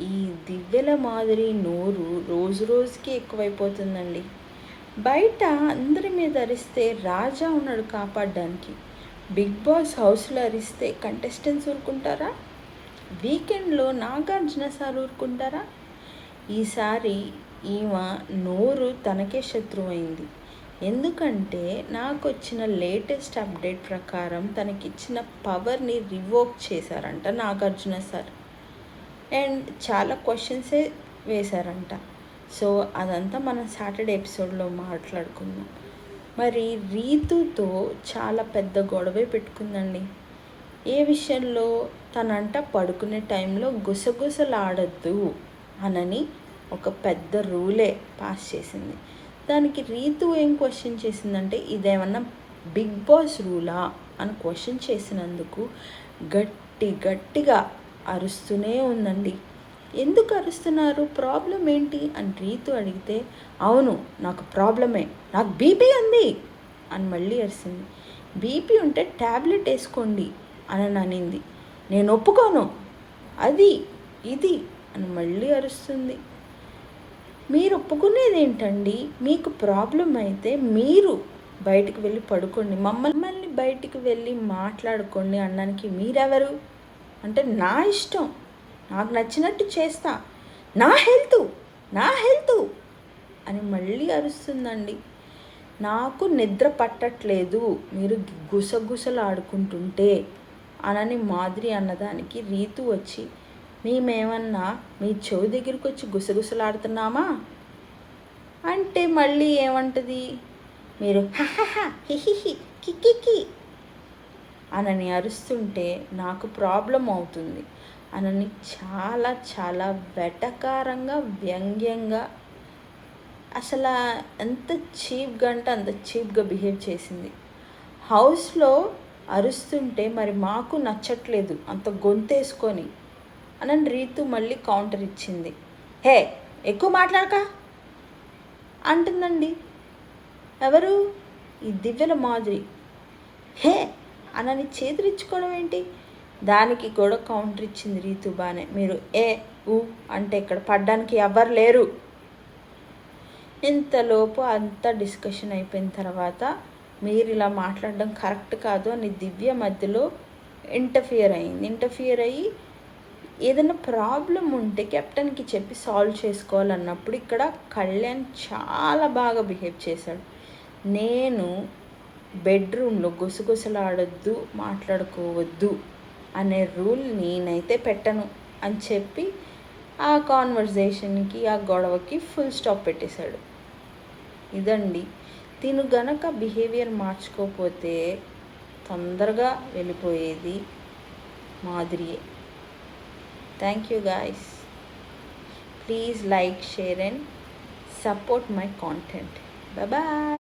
ఈ దివ్యల మాదిరి నోరు రోజు రోజుకి ఎక్కువైపోతుందండి. బయట అందరి మీద అరిస్తే రాజా ఉన్నాడు కాపాడడానికి. బిగ్ బాస్ హౌస్లో అరిస్తే కంటెస్టెంట్స్ ఊరుకుంటారా? వీకెండ్లో నాగార్జున సార్ ఊరుకుంటారా? ఈసారి ఈమె నోరు తనకే శత్రువు అయింది. ఎందుకంటే నాకు వచ్చిన లేటెస్ట్ అప్డేట్ ప్రకారం తనకిచ్చిన పవర్ని రివోక్ చేశారంట నాగార్జున సార్. అండ్ చాలా క్వశ్చన్సే వేశారంట. సో అదంతా మనం సాటర్డే ఎపిసోడ్లో మాట్లాడుకుందాం. మరి రీతుతో చాలా పెద్ద గొడవే పెట్టుకుందండి. ఏ విషయంలో? తనంట పడుకునే టైంలో గుసగుసలాడద్దు అనని ఒక పెద్ద రూలే పాస్ చేసింది. దానికి రీతు ఏం క్వశ్చన్ చేసిందంటే ఇదేమన్నా బిగ్ బాస్ రూలా అని క్వశ్చన్ చేసినందుకు గట్టిగా అరుస్తూనే ఉందండి. ఎందుకు అరుస్తున్నారు, ప్రాబ్లం ఏంటి అని రీతు అడిగితే, అవును నాకు ప్రాబ్లమే, నాకు బీపీ ఉంది అని మళ్ళీ అరిసింది. బీపీ ఉంటే ట్యాబ్లెట్ వేసుకోండి అని అనింది. నేను ఒప్పుకోను, అది ఇది అని మళ్ళీ అరుస్తుంది. మీరు ఒప్పుకునేది ఏంటండి? మీకు ప్రాబ్లం అయితే మీరు బయటికి వెళ్ళి పడుకోండి, మమ్మల్ని బయటికి వెళ్ళి మాట్లాడుకోండి అనడానికి మీరెవరు? అంటే నా ఇష్టం, నాకు నచ్చినట్టు చేస్తా, నా హెల్త్ అని మళ్ళీ అరుస్తుందండి. నాకు నిద్ర పట్టట్లేదు మీరు గుసగుసలు ఆడుకుంటుంటే అనని మాదిరి అన్నదానికి రీతు వచ్చి, మేమేమన్నా మీ చెవి దగ్గరికి వచ్చి గుసగుసలాడుతున్నామా అంటే మళ్ళీ ఏమంటుంది, మీరు హహహ హిహిహి కిక్కికి అనని అరుస్తుంటే నాకు ప్రాబ్లం అవుతుంది అనని చాలా వెటకారంగా వ్యంగ్యంగా అసలు ఎంత చీప్గా అంటే అంత చీప్గా బిహేవ్ చేసింది. హౌస్లో అరుస్తుంటే మరి మాకు నచ్చట్లేదు అంత గొంతేసుకొని అని రీతు మళ్ళీ కౌంటర్ ఇచ్చింది. హే ఎక్కువ మాట్లాడక అంటుందండి. ఎవరు? ఈ దివ్యల మాదిరి. హే అనని చేతులిచ్చుకోవడం ఏంటి? దానికి కూడా కౌంటర్ ఇచ్చింది రీతు బానే. మీరు ఏ ఊ అంటే ఇక్కడ పడ్డానికి ఎవరు లేరు. ఇంతలోపు అంతా డిస్కషన్ అయిపోయిన తర్వాత మీరు ఇలా మాట్లాడడం కరెక్ట్ కాదు అని దివ్య మధ్యలో ఇంటర్ఫియర్ అయ్యి ఏదైనా ప్రాబ్లం ఉంటే కెప్టెన్కి చెప్పి సాల్వ్ చేసుకోవాలన్నప్పుడు ఇక్కడ కళ్యాణ్ చాలా బాగా బిహేవ్ చేశాడు. నేను బెడ్రూమ్లో గుసగుసలాడొద్దు మాట్లాడుకోవద్దు అనే రూల్ నేనైతే పెట్టను అని చెప్పి ఆ కాన్వర్జేషన్కి ఆ గొడవకి ఫుల్ స్టాప్ పెట్టేశాడు. ఇదండి, తిను గనక బిహేవియర్ మార్చుకోకపోతే తొందరగా వెళ్ళిపోయేది మాదిరియే. Thank you guys. Please like, share and support my content. Bye bye.